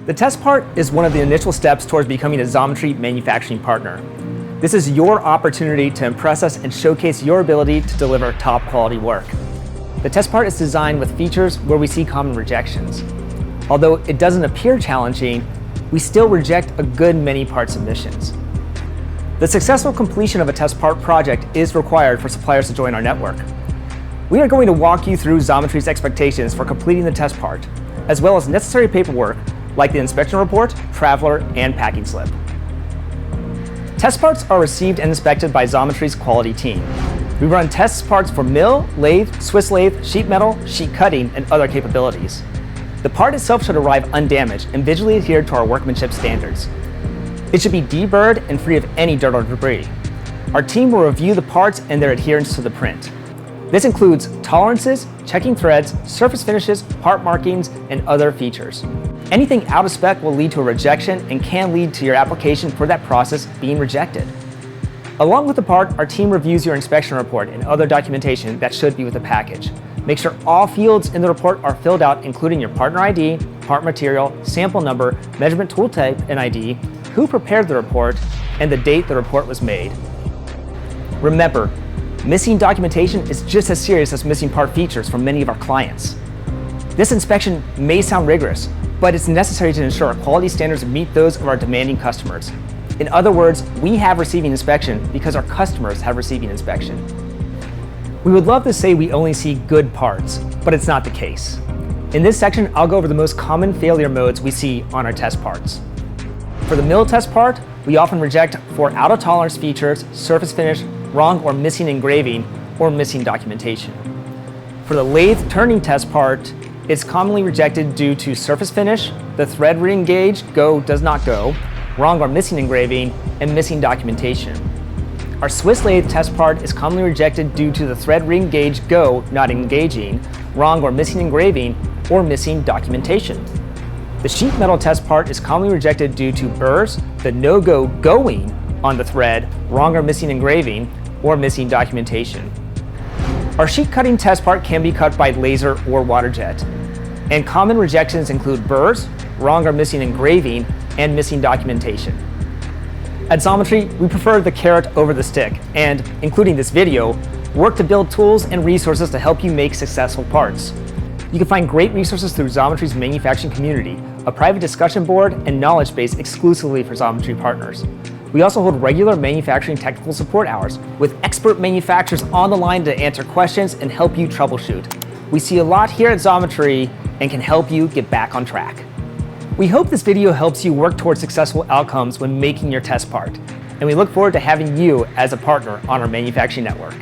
The test part is one of the initial steps towards becoming a Xometry manufacturing partner. This is your opportunity to impress us and showcase your ability to deliver top quality work. The test part is designed with features where we see common rejections. Although it doesn't appear challenging, we still reject a good many part submissions. The successful completion of a test part project is required for suppliers to join our network. We are going to walk you through Xometry's expectations for completing the test part, as well as necessary paperwork like the inspection report, traveler, and packing slip. Test parts are received and inspected by Xometry's quality team. We run test parts for mill, lathe, Swiss lathe, sheet metal, sheet cutting, and other capabilities. The part itself should arrive undamaged and visually adhere to our workmanship standards. It should be deburred and free of any dirt or debris. Our team will review the parts and their adherence to the print. This includes tolerances, checking threads, surface finishes, part markings, and other features. Anything out of spec will lead to a rejection and can lead to your application for that process being rejected. Along with the part, our team reviews your inspection report and other documentation that should be with the package. Make sure all fields in the report are filled out, including your partner ID, part material, sample number, measurement tool type and ID, who prepared the report, and the date the report was made. Remember, missing documentation is just as serious as missing part features from many of our clients. This inspection may sound rigorous, but it's necessary to ensure our quality standards meet those of our demanding customers. In other words, we have receiving inspection because our customers have receiving inspection. We would love to say we only see good parts, but it's not the case. In this section, I'll go over the most common failure modes we see on our test parts. For the mill test part, we often reject for out of tolerance features, surface finish, wrong or missing engraving, or missing documentation. For the lathe turning test part, it's commonly rejected due to surface finish, the thread ring gauge go does not go, wrong or missing engraving, and missing documentation. Our Swiss lathe test part is commonly rejected due to the thread ring gauge go not engaging, wrong or missing engraving, or missing documentation. The sheet metal test part is commonly rejected due to burrs, the no-go going on the thread, wrong or missing engraving, or missing documentation. Our sheet cutting test part can be cut by laser or water jet. And common rejections include burrs, wrong or missing engraving, and missing documentation. At Xometry, we prefer the carrot over the stick, and, including this video, work to build tools and resources to help you make successful parts. You can find great resources through Xometry's manufacturing community, a private discussion board, and knowledge base exclusively for Xometry partners. We also hold regular manufacturing technical support hours with expert manufacturers on the line to answer questions and help you troubleshoot. We see a lot here at Xometry and can help you get back on track. We hope this video helps you work towards successful outcomes when making your test part, and we look forward to having you as a partner on our manufacturing network.